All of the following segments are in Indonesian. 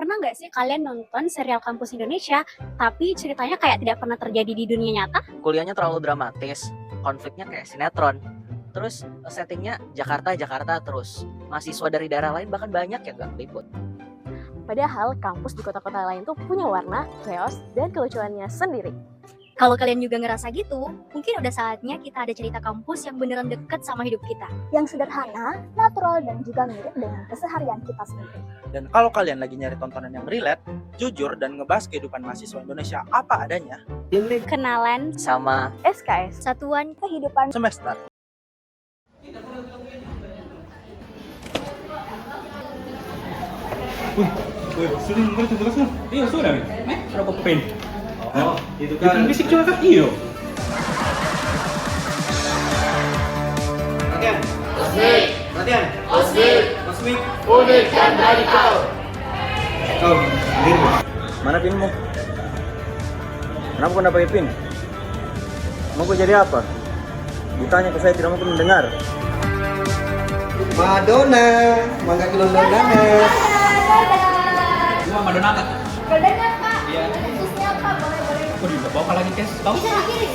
Pernah nggak sih kalian nonton serial Kampus Indonesia, tapi ceritanya kayak tidak pernah terjadi di dunia nyata? Kuliahnya terlalu dramatis, konfliknya kayak sinetron. Terus settingnya Jakarta terus. Mahasiswa dari daerah lain bahkan banyak yang gak keliput. Padahal kampus di kota-kota lain tuh punya warna, chaos, dan kelucuannya sendiri. Kalau kalian juga ngerasa gitu, mungkin udah saatnya kita ada cerita kampus yang beneran deket sama hidup kita. Yang sederhana, natural, dan juga mirip dengan keseharian kita sendiri. Dan kalau kalian lagi nyari tontonan yang relate, jujur, dan ngebahas kehidupan mahasiswa Indonesia apa adanya, Kenalan Sama SKS, Satuan Kehidupan semester. Sudah nunggu tugas lo? Iya sudah, rokok pen. Oh, itu kan. Bisik juga kan? Iya. Latihan. Osmik. Latihan. Osmik. Osmik. Unik dan radikal. Kau, diri. Mana pinmu? Kenapa kau tidak pakai pin? Mau kau jadi apa? Ditanya ke saya tidak mungkin mendengar. Madonna, mangga kilon danes. Cuma Madonna kan? Berbeda Kak. Iya. Khususnya Kak, boleh-boleh. Udah bawa lagi cash, tahu? Bisa kiri.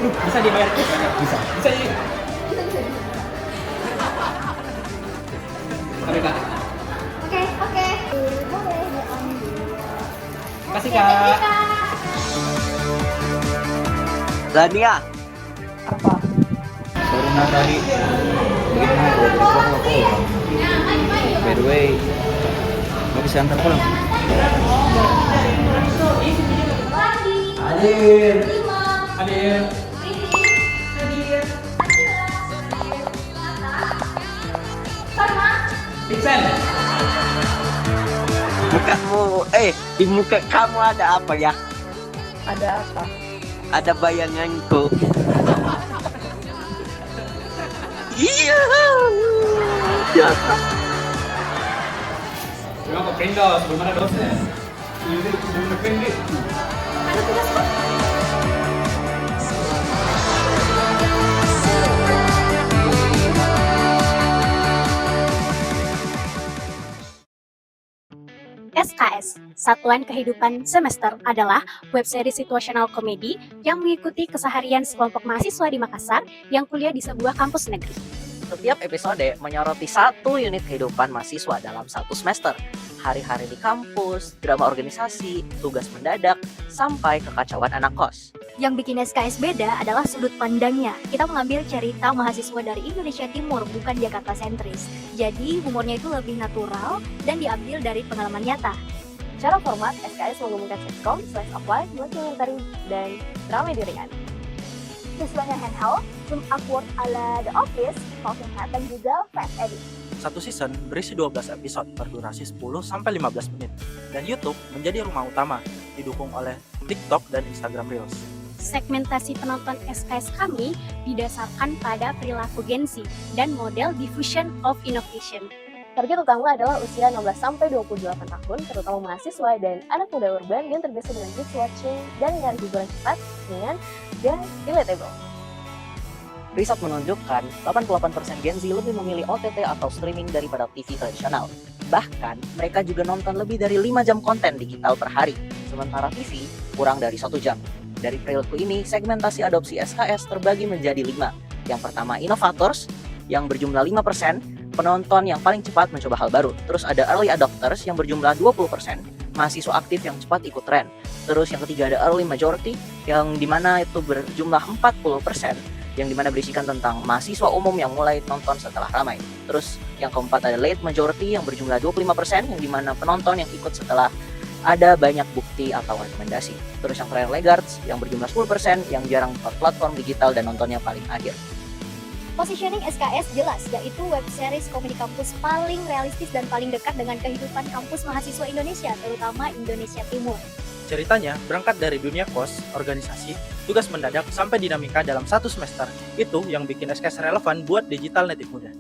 Bisa dibayar cash kan? Bisa. Bisa ya. Sampai kak. Oke. Boleh diambil. Kasih Oke, thank you, kak. Kak. Lania. Sorry tadi. By the way, mau bisa antar pulang? Hadir. Hadir. Vincent. Di muka kamu ada apa ya? ada apa? Ada bayanganku. Iya. Cuma kok prindos, belum ada dosen. Ini belum pendek. SKS, Satuan Kehidupan Semester, adalah webseri situasional komedi yang mengikuti keseharian sekelompok mahasiswa di Makassar yang kuliah di sebuah kampus negeri. Setiap episode menyoroti satu unit kehidupan mahasiswa dalam satu semester. Hari-hari di kampus, drama organisasi, tugas mendadak, sampai kekacauan anak kos. Yang bikin SKS beda adalah sudut pandangnya. Kita mengambil cerita mahasiswa dari Indonesia Timur, bukan Jakarta sentris. Jadi humornya itu lebih natural dan diambil dari pengalaman nyata. Cara format, SKS menggabungkan sitcom, slice of life, documentary, dan drama ringan. Visualnya handheld, zoom awkward ala The Office, talking head, dan juga fast edit. Satu season berisi 12 episode berdurasi 10-15 menit. Dan YouTube menjadi rumah utama, didukung oleh TikTok dan Instagram Reels. Segmentasi penonton SKS kami didasarkan pada perilaku Gen Z dan model diffusion of innovation. Target utama adalah usia 16-28 tahun, terutama mahasiswa dan anak muda urban yang terbiasa dengan binge watching dan nyari hiburan cepat, ringan, dan relatable. Riset menunjukkan 88% Gen Z lebih memilih OTT atau streaming daripada TV tradisional. Bahkan, mereka juga nonton lebih dari 5 jam konten digital per hari, sementara TV kurang dari 1 jam. Dari perilaku ini, segmentasi adopsi SKS terbagi menjadi 5. Yang pertama, innovators, yang berjumlah 5%, penonton yang paling cepat mencoba hal baru. Terus ada early adopters yang berjumlah 20%, mahasiswa aktif yang cepat ikut tren. Terus yang ketiga ada early majority, yang dimana itu berjumlah 40%, yang dimana berisikan tentang mahasiswa umum yang mulai nonton setelah ramai. Terus yang keempat ada late majority yang berjumlah 25%, yang dimana penonton yang ikut setelah ada banyak bukti atau rekomendasi. Terus yang terakhir laggards yang berjumlah 10%, yang jarang ke platform digital dan nontonnya paling akhir. Positioning SKS jelas, yaitu web series komedi kampus paling realistis dan paling dekat dengan kehidupan kampus mahasiswa Indonesia, terutama Indonesia Timur. Ceritanya berangkat dari dunia kos, organisasi, tugas mendadak, sampai dinamika dalam satu semester. Itu yang bikin SKS relevan buat digital native muda.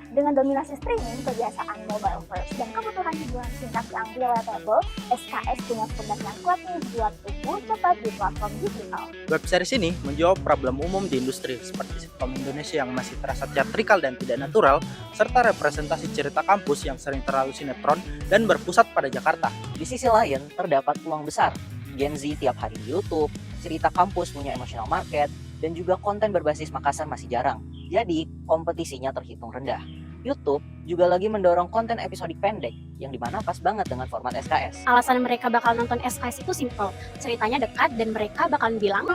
Dengan dominasi streaming, kebiasaan mobile first, dan kebutuhan hiburan singkat yang relatable, SKS punya fondasi yang kuat nih buat tumbuh cepat di platform digital. Web series ini menjawab problem umum di industri seperti sitkom Indonesia yang masih terasa teatrikal dan tidak natural, serta representasi cerita kampus yang sering terlalu sinetron dan berpusat pada Jakarta. Di sisi lain, terdapat peluang besar. Gen Z tiap hari di YouTube, cerita kampus punya emotional market, dan juga konten berbasis Makassar masih jarang. Jadi, kompetisinya terhitung rendah. YouTube juga lagi mendorong konten episodik pendek, yang dimana pas banget dengan format SKS. Alasan mereka bakal nonton SKS itu simple, ceritanya dekat dan mereka bakal bilang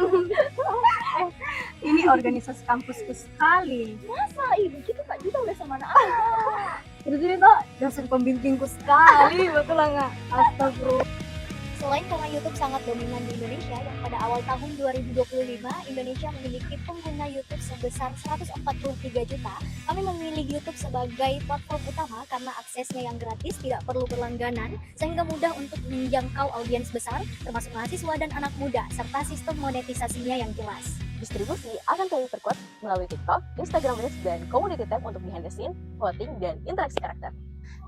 ini organisasi kampusku sekali. Masa ibu kita tak juga udah sama anak Terus ini tuh dosen pembimbingku sekali, betul nggak? Astagfirullah. Selain karena YouTube sangat dominan di Indonesia, yang pada awal tahun 2025 Indonesia memiliki pengguna YouTube sebesar 143 juta, kami memilih YouTube sebagai platform utama karena aksesnya yang gratis, tidak perlu berlangganan, sehingga mudah untuk menjangkau audiens besar, termasuk mahasiswa dan anak muda, serta sistem monetisasinya yang jelas. Distribusi akan kami perkuat melalui TikTok, Instagram Reels, dan Community Tab untuk behind the scene, voting, dan interaksi karakter.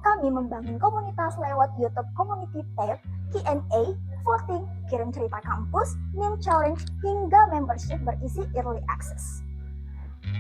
Kami membangun komunitas lewat YouTube Community Tab, Q&A, voting, kirim cerita kampus, meme challenge, hingga membership berisi early access.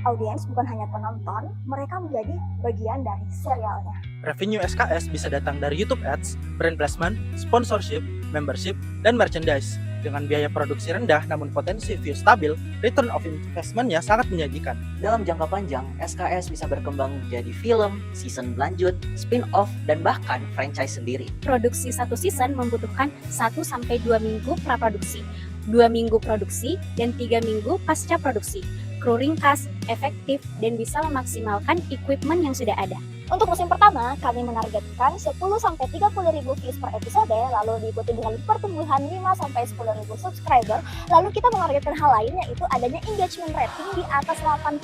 Audiens bukan hanya penonton, mereka menjadi bagian dari serialnya. Revenue SKS bisa datang dari YouTube Ads, brand placement, sponsorship, membership, dan merchandise. Dengan biaya produksi rendah namun potensi view stabil, return of investment-nya sangat menjanjikan. Dalam jangka panjang, SKS bisa berkembang menjadi film, season berlanjut, spin-off, dan bahkan franchise sendiri. Produksi satu season membutuhkan 1-2 minggu praproduksi, 2 minggu produksi, dan 3 minggu pasca produksi. Kru ringkas, efektif, dan bisa memaksimalkan equipment yang sudah ada. Untuk musim pertama, kami menargetkan 10-30 ribu views per episode, lalu diikuti dengan pertumbuhan 5-10 ribu subscriber. Lalu kita menargetkan hal lain, yaitu adanya engagement rating di atas 8%.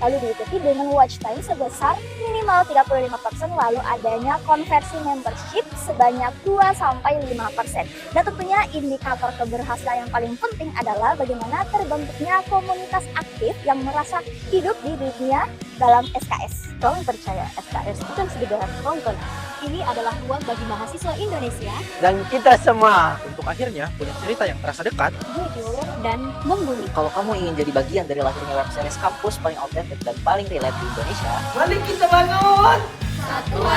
Lalu diikuti dengan watch time sebesar minimal 35%, lalu adanya konversi membership sebanyak 2-5%. Dan tentunya indikator keberhasilan yang paling penting adalah bagaimana terbentuknya komunitas aktif yang merasa hidup di dunia dalam SKS. Kami percaya SKS bukan sekedar nonton. Ini adalah ruang bagi mahasiswa Indonesia Dan kita semua Untuk akhirnya punya cerita yang terasa dekat, jujur dan membuli. Kalau kamu ingin jadi bagian dari lahirnya web series kampus paling autentik dan paling relate di Indonesia, balik kita bangun. Satuan